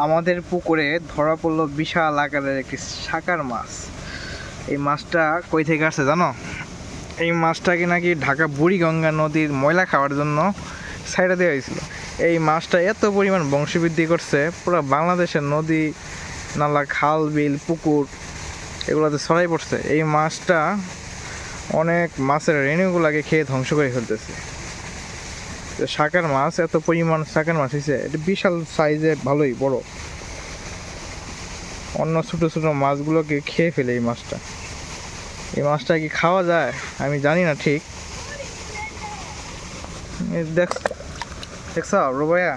আমাদের পুকুরে ধরা পড়লো বিশাল আকারের একটি শাকার মাছ। এই মাছটা কই থেকে আসছে জানো? এই মাছটাকে নাকি ঢাকা বুড়িগঙ্গা নদীর ময়লা খাওয়ার জন্য সাইডে দেওয়া হয়েছিল। এই মাছটা এত পরিমাণ বংশবৃদ্ধি করছে, পুরো বাংলাদেশের নদী নালা, খাল, বিল, পুকুর এগুলোতে ছড়াই পড়ছে। এই মাছটা অনেক মাছের রেণুগুলাকে খেয়ে ধ্বংস করে ফেলতেছে। শাকার মাছ, এত পরিমাণ শাকার মাছ হয়েছে, এটা বিশাল সাইজে, ভালোই বড়। অন্য ছোট ছোট মাছগুলোকে খেয়ে ফেলে এই মাছটা। এই মাছটা কি খাওয়া যায় আমি জানি না ঠিক। দেখছ রুবাইয়া,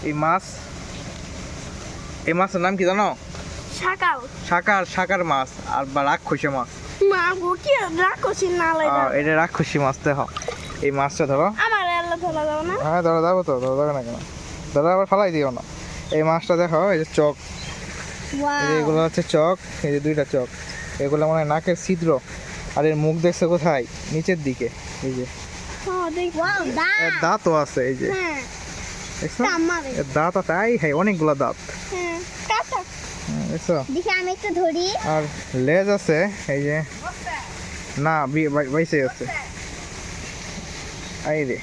এই মাছের নাম কি জানো? শাকার মাছ আর বা রাক্ষসী মাছ। এটা রাক্ষসী মাছ। দেখো এই মাছটা ধরো। হ্যাঁ ধরো, যাবো তো, ধরো না কেন, ধরো আবার ফালাই দিও না। এই মাছটা দেখো, এই যে চোখ, এগুলো হচ্ছে চোখ, এই যে দুইটা চোখ, এগুলো মনে হয় নাকের ছিদ্র। আর এর মুখ দেখছে কোথায়? নিচের দিকে। এই যে এর দাঁতও আছে, এই যে দেখছো এর দাঁত আছে, হ্যাঁ অনেকগুলো দাঁত। দেখছো? আর লেজ আছে, এই যে না বাইসে আছে, এই রে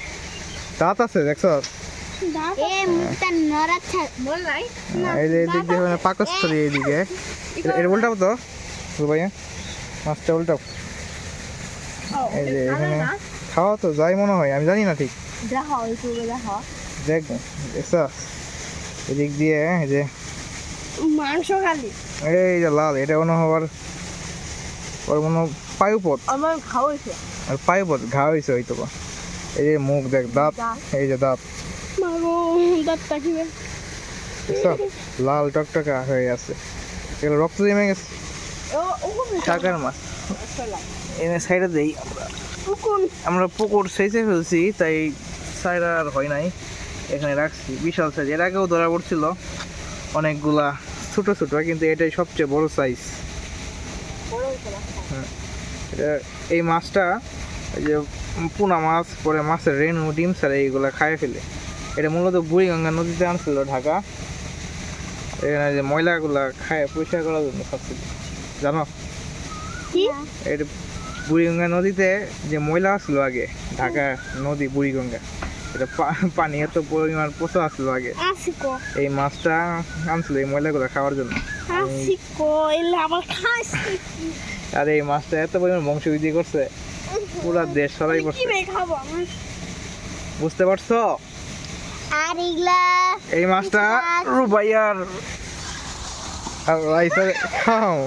দাঁত আছে, দেখছো? এই যে এদিক দিয়ে পাকস্থলী, এইদিকে এটা উল্টাও তো ভাইয়া, মাছটা উল্টাও। এই যে এখানে খাওয়া তো যাই মনে হয়, আমি জানি না ঠিক। দেখ দেখছো এদিক দিয়ে, এই যে মাংস খালি, এই যে লাল, এটা মনে হবার ওর মনে পায়ুপথ, আর পায়ুপথ ঘা হয়েছে হয়তো বা। এই যে মুখ দেখ, দাঁত, এই যে দাঁত, লাল টকটকা হয়ে আছে, এগুলো রক্ত জমে গেছে। শাকার মাছ এনে সাইডে দেই আমরা, পুকুর সেচে ফেলছি তাই সাইডে আর হয় নাই, এখানে রাখছি। বিশাল সাইজ, এর আগেও ধরা পড়ছিল অনেকগুলা ছোট ছোট, কিন্তু এটাই সবচেয়ে বড় সাইজ। এই মাছটা এই যে পোনা মাছ, পরে মাছের রেণু, ডিম ছাড়া এইগুলা খায় ফেলে। এটা মূলত বুড়িগঙ্গা নদীতে আনছিল ঢাকা, এখানে যে ময়লাগুলা খায় পরিষ্কার করার জন্য খাচ্ছিল, জানো? এটা বুড়িগঙ্গা নদীতে যে ময়লা আসলো আগে, ঢাকা নদী বুড়িগঙ্গা, এটা পানি এত পরিমাণ পচা আসলো আগে, এই মাছটা আনছিল এই ময়লাগুলা খাওয়ার জন্য। আর এই মাছটা এত পরিমাণ বংশবৃদ্ধি করছে, পুরা দেশ সবাই করছে, বুঝতে পারছো? এই মাছটা রুবাইয়ার আর রাইসা খাও।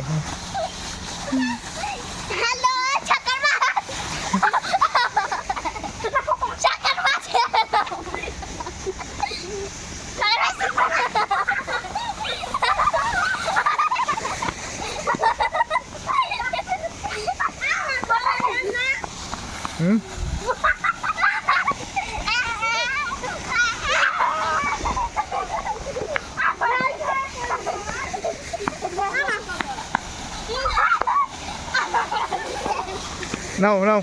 No.